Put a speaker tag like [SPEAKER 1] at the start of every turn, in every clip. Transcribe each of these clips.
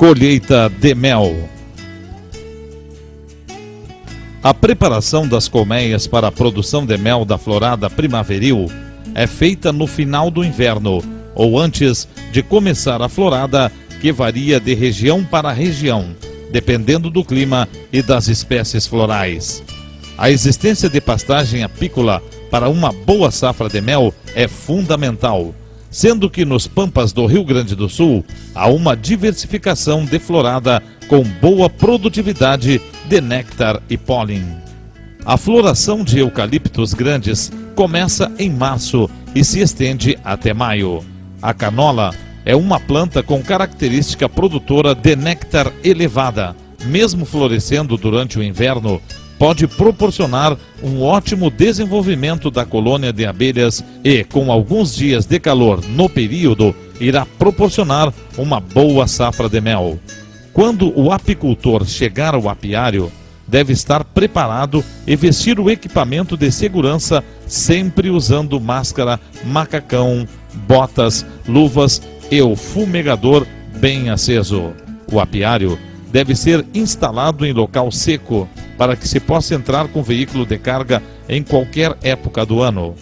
[SPEAKER 1] Colheita de mel. A preparação das colmeias para a produção de mel da florada primaveril é feita no final do inverno ou antes de começar a florada, que varia de região para região, dependendo do clima e das espécies florais. A existência de pastagem apícola para uma boa safra de mel é fundamental, sendo que nos pampas do Rio Grande do Sul há uma diversificação de florada com boa produtividade de néctar e pólen. A floração de eucaliptos grandes começa em março e se estende até maio. A canola é uma planta com característica produtora de néctar elevada. Mesmo florescendo durante o inverno, pode proporcionar um ótimo desenvolvimento da colônia de abelhas e, com alguns dias de calor no período, irá proporcionar uma boa safra de mel. Quando o apicultor chegar ao apiário, deve estar preparado e vestir o equipamento de segurança, sempre usando máscara, macacão, botas, luvas e o fumegador bem aceso. O apiário deve ser instalado em local seco, para que se possa entrar com veículo de carga em qualquer época do ano.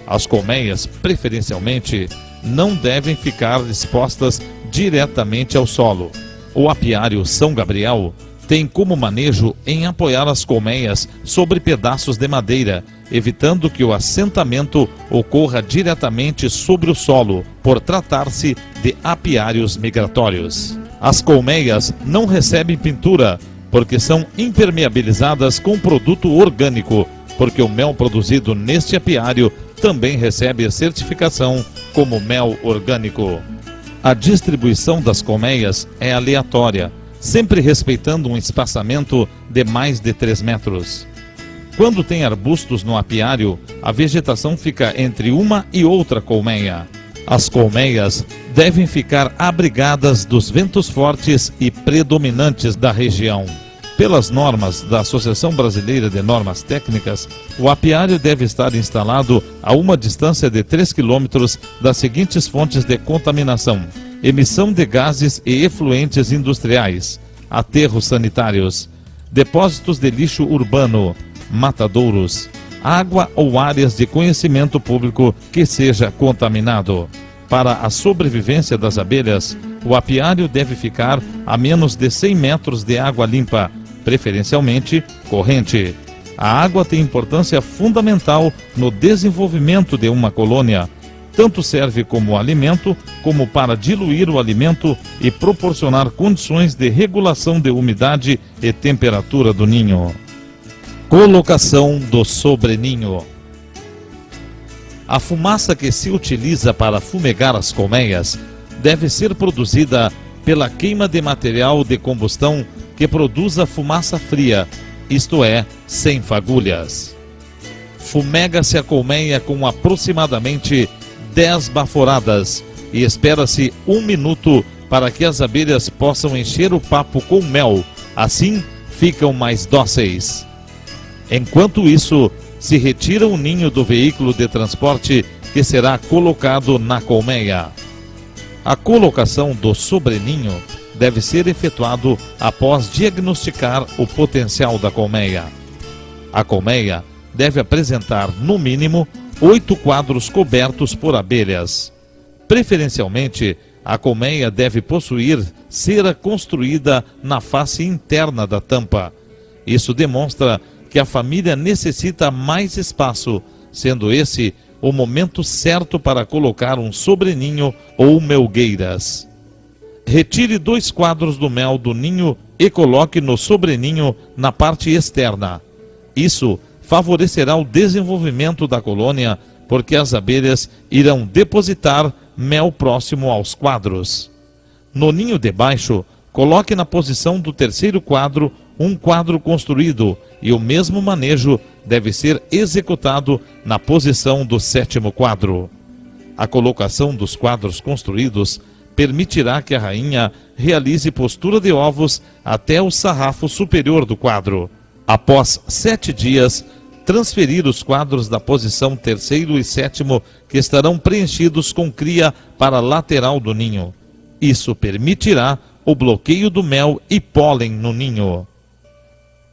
[SPEAKER 1] As colmeias, preferencialmente, não devem ficar expostas diretamente ao solo. O apiário São Gabriel tem como manejo em apoiar as colmeias sobre pedaços de madeira, evitando que o assentamento ocorra diretamente sobre o solo, por tratar-se de apiários migratórios. As colmeias não recebem pintura, porque são impermeabilizadas com produto orgânico, porque o mel produzido neste apiário também recebe a certificação como mel orgânico. A distribuição das colmeias é aleatória, sempre respeitando um espaçamento de mais de 3 metros. Quando tem arbustos no apiário, a vegetação fica entre uma e outra colmeia. As colmeias devem ficar abrigadas dos ventos fortes e predominantes da região. Pelas normas da Associação Brasileira de Normas Técnicas, o apiário deve estar instalado a uma distância de 3 km das seguintes fontes de contaminação: emissão de gases e efluentes industriais, aterros sanitários, depósitos de lixo urbano, matadouros, água ou áreas de conhecimento público que seja contaminado. Para a sobrevivência das abelhas, o apiário deve ficar a menos de 100 metros de água limpa, preferencialmente corrente. A água tem importância fundamental no desenvolvimento de uma colônia. Tanto serve como alimento, como para diluir o alimento e proporcionar condições de regulação de umidade e temperatura do ninho. Colocação do sobreninho. A fumaça que se utiliza para fumegar as colmeias deve ser produzida pela queima de material de combustão que produza fumaça fria, isto é, sem fagulhas. Fumega-se a colmeia com aproximadamente 10 baforadas e espera-se 1 minuto para que as abelhas possam encher o papo com mel, assim ficam mais dóceis. Enquanto isso, se retira o ninho do veículo de transporte que será colocado na colmeia. A colocação do sobreninho deve ser efetuado após diagnosticar o potencial da colmeia. A colmeia deve apresentar, no mínimo, 8 quadros cobertos por abelhas. Preferencialmente, a colmeia deve possuir cera construída na face interna da tampa. Isso demonstra que a família necessita mais espaço, sendo esse o momento certo para colocar um sobreninho ou melgueiras. Retire 2 quadros do mel do ninho e coloque no sobreninho na parte externa. Isso favorecerá o desenvolvimento da colônia, porque as abelhas irão depositar mel próximo aos quadros. No ninho de baixo, coloque na posição do 3º quadro um quadro construído e o mesmo manejo deve ser executado na posição do 7º quadro. A colocação dos quadros construídos permitirá que a rainha realize postura de ovos até o sarrafo superior do quadro. Após 7 dias, transferir os quadros da posição 3º e 7º, que estarão preenchidos com cria, para a lateral do ninho. Isso permitirá o bloqueio do mel e pólen no ninho.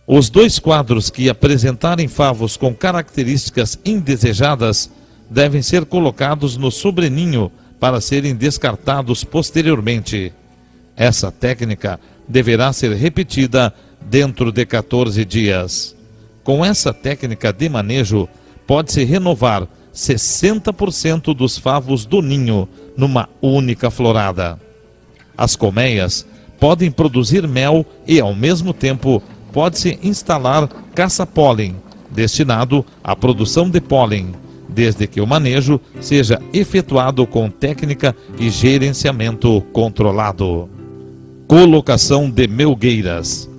[SPEAKER 1] Os 2 quadros que apresentarem favos com características indesejadas devem ser colocados no sobreninho para serem descartados posteriormente. Essa técnica deverá ser repetida dentro de 14 dias. Com essa técnica de manejo, pode-se renovar 60% dos favos do ninho numa única florada. As colmeias podem produzir mel e, ao mesmo tempo, pode-se instalar caça-pólen, destinado à produção de pólen, desde que o manejo seja efetuado com técnica e gerenciamento controlado. Colocação de melgueiras.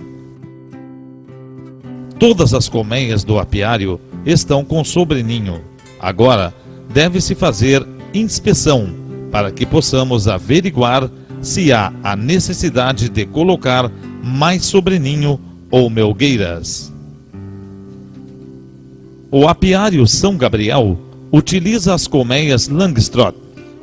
[SPEAKER 1] Todas as colmeias do apiário estão com sobreninho. Agora, deve-se fazer inspeção para que possamos averiguar se há a necessidade de colocar mais sobreninho ou melgueiras. O apiário São Gabriel utiliza as colmeias Langstroth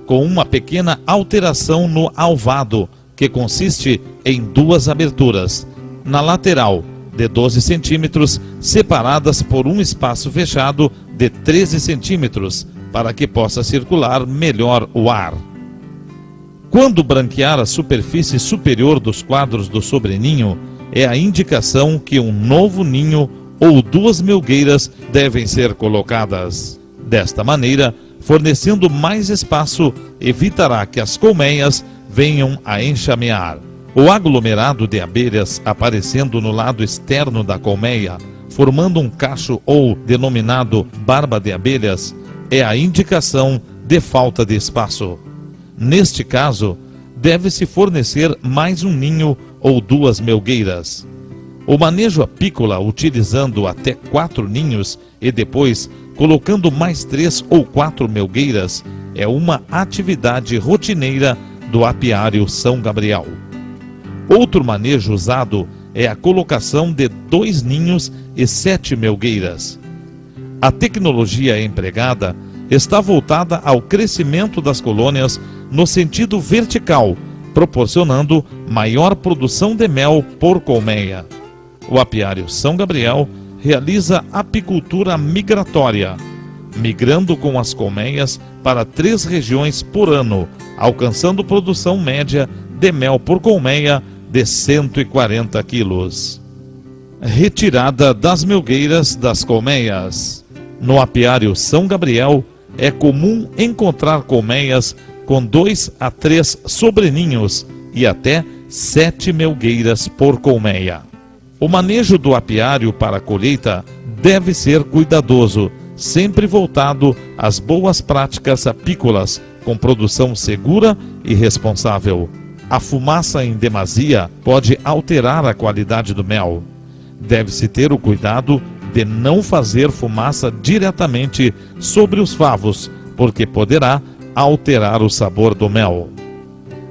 [SPEAKER 1] com uma pequena alteração no alvado, que consiste em 2 aberturas na lateral de 12 centímetros, separadas por um espaço fechado de 13 centímetros, para que possa circular melhor o ar. Quando branquear a superfície superior dos quadros do sobreninho, é a indicação que um novo ninho ou 2 melgueiras devem ser colocadas. Desta maneira, fornecendo mais espaço, evitará que as colmeias venham a enxamear. O aglomerado de abelhas aparecendo no lado externo da colmeia, formando um cacho ou denominado barba de abelhas, é a indicação de falta de espaço. Neste caso, deve-se fornecer mais um ninho ou 2 melgueiras. O manejo apícola, utilizando até 4 ninhos e depois colocando mais 3 ou 4 melgueiras, é uma atividade rotineira do apiário São Gabriel. Outro manejo usado é a colocação de 2 ninhos e 7 melgueiras. A tecnologia empregada está voltada ao crescimento das colônias no sentido vertical, proporcionando maior produção de mel por colmeia. O apiário São Gabriel realiza apicultura migratória, migrando com as colmeias para 3 regiões por ano, alcançando produção média de mel por colmeia de 140 quilos. Retirada das melgueiras das colmeias. No apiário São Gabriel, é comum encontrar colmeias com 2 a 3 sobreninhos e até 7 melgueiras por colmeia. O manejo do apiário para a colheita deve ser cuidadoso, sempre voltado às boas práticas apícolas, com produção segura e responsável. A fumaça em demasia pode alterar a qualidade do mel. Deve-se ter o cuidado de não fazer fumaça diretamente sobre os favos, porque poderá alterar o sabor do mel.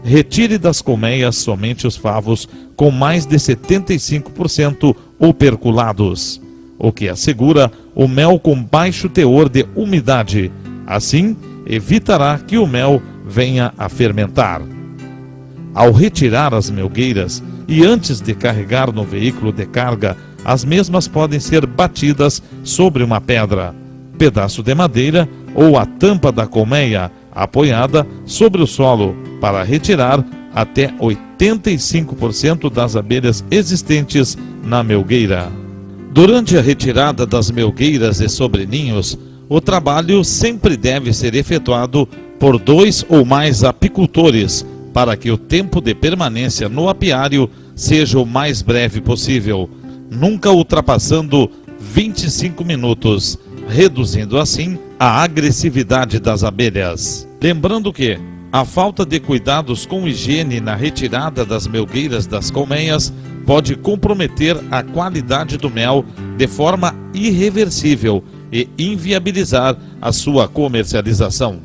[SPEAKER 1] Retire das colmeias somente os favos com mais de 75% operculados, o que assegura o mel com baixo teor de umidade. Assim, evitará que o mel venha a fermentar. Ao retirar as melgueiras e antes de carregar no veículo de carga, as mesmas podem ser batidas sobre uma pedra, pedaço de madeira ou a tampa da colmeia apoiada sobre o solo para retirar até 85% das abelhas existentes na melgueira. Durante a retirada das melgueiras e sobreninhos, o trabalho sempre deve ser efetuado por 2 ou mais apicultores, para que o tempo de permanência no apiário seja o mais breve possível, nunca ultrapassando 25 minutos, reduzindo assim a agressividade das abelhas. Lembrando que a falta de cuidados com higiene na retirada das melgueiras das colmeias pode comprometer a qualidade do mel de forma irreversível e inviabilizar a sua comercialização.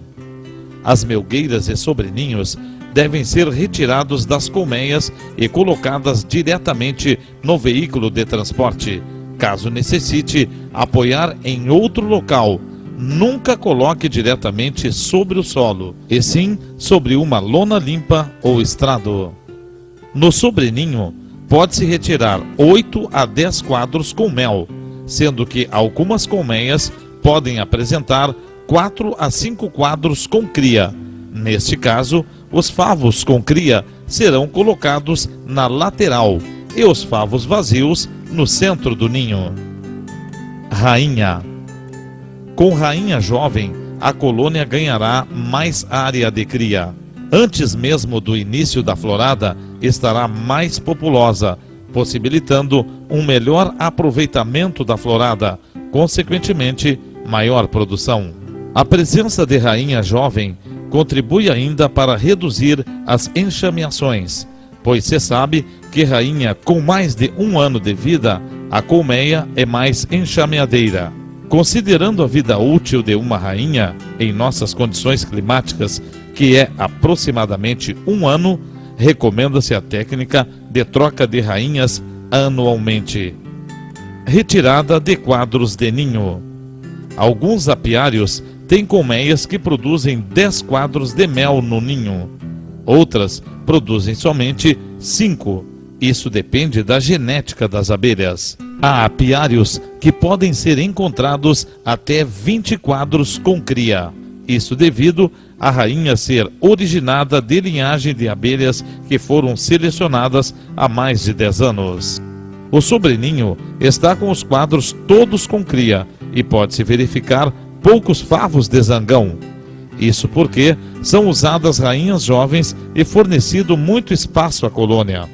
[SPEAKER 1] As melgueiras e sobreninhos devem ser retirados das colmeias e colocadas diretamente no veículo de transporte. Caso necessite apoiar em outro local, nunca coloque diretamente sobre o solo, e sim sobre uma lona limpa ou estrado. No sobreninho, pode-se retirar 8 a 10 quadros com mel, sendo que algumas colmeias podem apresentar 4 a 5 quadros com cria. Neste caso, os favos com cria serão colocados na lateral e os favos vazios no centro do ninho. Rainha. Com rainha jovem, a colônia ganhará mais área de cria. Antes mesmo do início da florada, estará mais populosa, possibilitando um melhor aproveitamento da florada, consequentemente, maior produção. A presença de rainha jovem contribui ainda para reduzir as enxameações, pois se sabe que rainha com mais de 1 ano de vida, a colmeia é mais enxameadeira. Considerando a vida útil de uma rainha em nossas condições climáticas, que é aproximadamente 1 ano, recomenda-se a técnica de troca de rainhas anualmente. Retirada de quadros de ninho. Alguns apiários têm colmeias que produzem 10 quadros de mel no ninho. Outras produzem somente 5. Isso depende da genética das abelhas. Há apiários que podem ser encontrados até 20 quadros com cria. Isso devido à rainha ser originada de linhagem de abelhas que foram selecionadas há mais de 10 anos. O sobreninho está com os quadros todos com cria e pode-se verificar poucos favos de zangão. Isso porque são usadas rainhas jovens e fornecido muito espaço à colônia.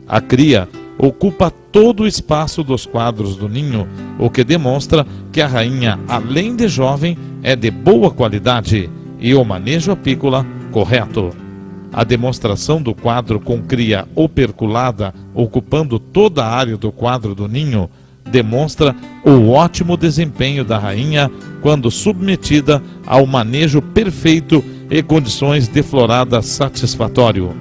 [SPEAKER 1] A cria ocupa todo o espaço dos quadros do ninho, o que demonstra que a rainha, além de jovem, é de boa qualidade e o manejo apícola correto. A demonstração do quadro com cria operculada ocupando toda a área do quadro do ninho demonstra o ótimo desempenho da rainha quando submetida ao manejo perfeito e condições de florada satisfatório.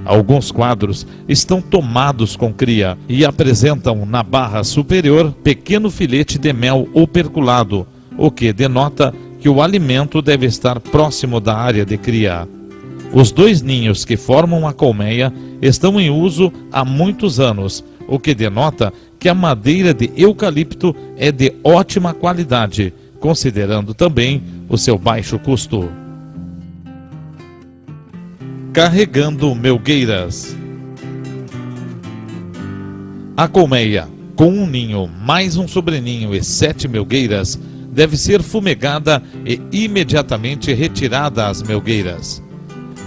[SPEAKER 1] Alguns quadros estão tomados com cria e apresentam na barra superior pequeno filete de mel operculado, o que denota que o alimento deve estar próximo da área de cria. Os 2 ninhos que formam a colmeia estão em uso há muitos anos, o que denota que a madeira de eucalipto é de ótima qualidade, considerando também o seu baixo custo. Carregando melgueiras. A colmeia, com um ninho mais um sobreninho e 7 melgueiras, deve ser fumegada e imediatamente retirada as melgueiras.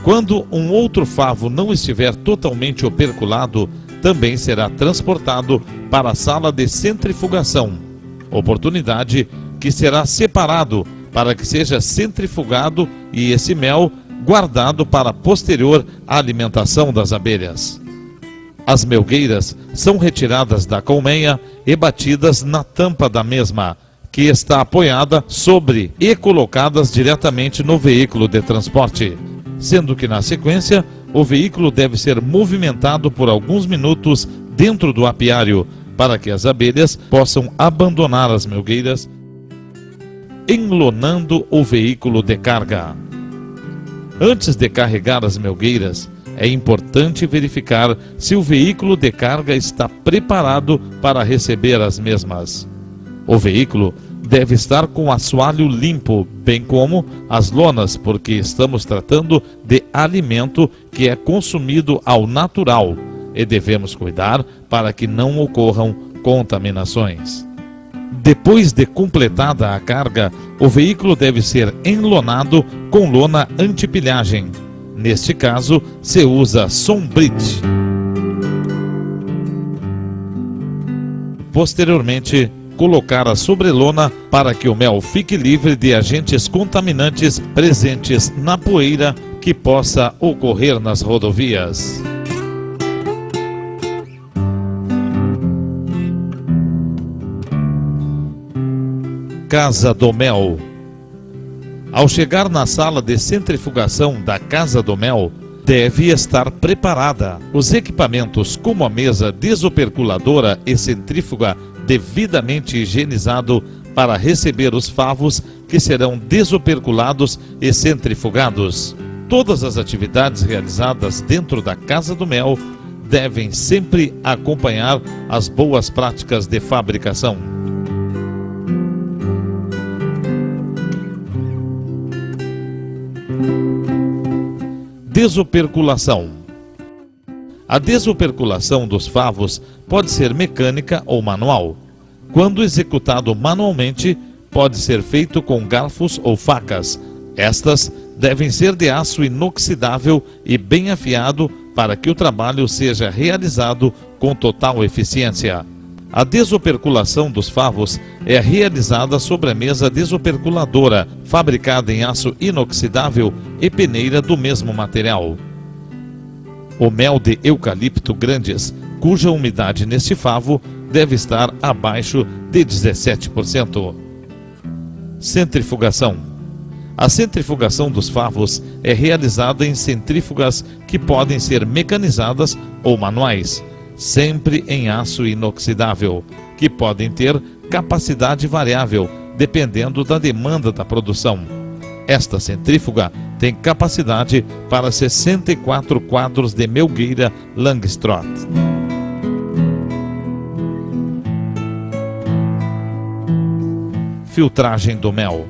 [SPEAKER 1] Quando um outro favo não estiver totalmente operculado, também será transportado para a sala de centrifugação, oportunidade que será separado para que seja centrifugado e esse mel guardado para posterior alimentação das abelhas. As melgueiras são retiradas da colmeia e batidas na tampa da mesma, que está apoiada sobre e colocadas diretamente no veículo de transporte, sendo que na sequência o veículo deve ser movimentado por alguns minutos dentro do apiário para que as abelhas possam abandonar as melgueiras, enlonando o veículo de carga. Antes de carregar as melgueiras, é importante verificar se o veículo de carga está preparado para receber as mesmas. O veículo deve estar com assoalho limpo, bem como as lonas, porque estamos tratando de alimento que é consumido ao natural e devemos cuidar para que não ocorram contaminações. Depois de completada a carga, o veículo deve ser enlonado com lona antipilhagem. Neste caso, se usa Sombrit. Posteriormente, colocar a sobrelona para que o mel fique livre de agentes contaminantes presentes na poeira que possa ocorrer nas rodovias. Casa do Mel. Ao chegar na sala de centrifugação da Casa do Mel, deve estar preparada. Os equipamentos como a mesa desoperculadora e centrífuga devidamente higienizado para receber os favos que serão desoperculados e centrifugados. Todas as atividades realizadas dentro da Casa do Mel devem sempre acompanhar as boas práticas de fabricação. Desoperculação. A desoperculação dos favos pode ser mecânica ou manual. Quando executado manualmente, pode ser feito com garfos ou facas. Estas devem ser de aço inoxidável e bem afiado para que o trabalho seja realizado com total eficiência. A desoperculação dos favos é realizada sobre a mesa desoperculadora, fabricada em aço inoxidável e peneira do mesmo material. O mel de eucalipto grandes, cuja umidade neste favo deve estar abaixo de 17%. Centrifugação. A centrifugação dos favos é realizada em centrífugas que podem ser mecanizadas ou manuais, sempre em aço inoxidável, que podem ter capacidade variável, dependendo da demanda da produção. Esta centrífuga tem capacidade para 64 quadros de melgueira Langstroth. Filtragem do mel.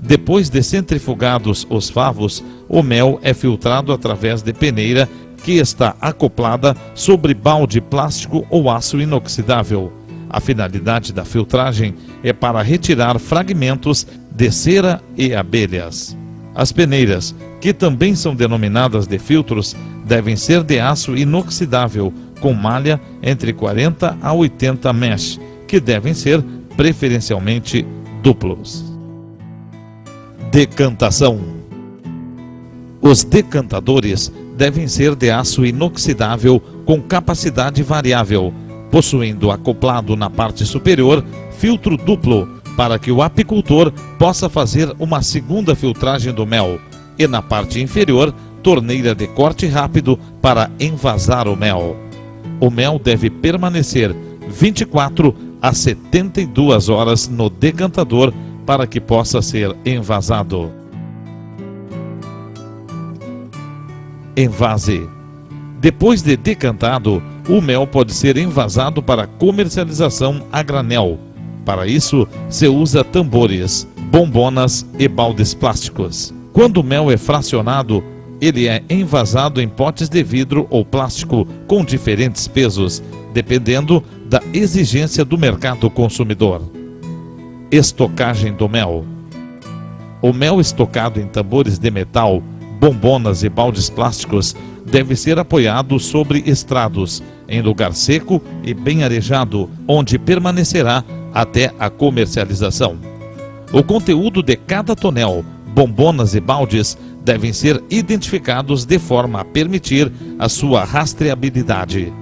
[SPEAKER 1] Depois de centrifugados os favos, o mel é filtrado através de peneira que está acoplada sobre balde plástico ou aço inoxidável. A finalidade da filtragem é para retirar fragmentos de cera e abelhas. As peneiras, que também são denominadas de filtros, devem ser de aço inoxidável, com malha entre 40 a 80 mesh, que devem ser preferencialmente duplos. Decantação. Os decantadores devem ser de aço inoxidável com capacidade variável, possuindo acoplado na parte superior filtro duplo para que o apicultor possa fazer uma segunda filtragem do mel, e na parte inferior torneira de corte rápido para envasar o mel. O mel deve permanecer 24 a 72 horas no decantador para que possa ser envasado. Envase. Depois de decantado, o mel pode ser envasado para comercialização a granel. Para isso, se usa tambores, bombonas e baldes plásticos. Quando o mel é fracionado, ele é envasado em potes de vidro ou plástico com diferentes pesos, dependendo da exigência do mercado consumidor. Estocagem do mel. O mel estocado em tambores de metal, bombonas e baldes plásticos deve ser apoiado sobre estrados, em lugar seco e bem arejado, onde permanecerá até a comercialização. O conteúdo de cada tonel, bombonas e baldes devem ser identificados de forma a permitir a sua rastreabilidade.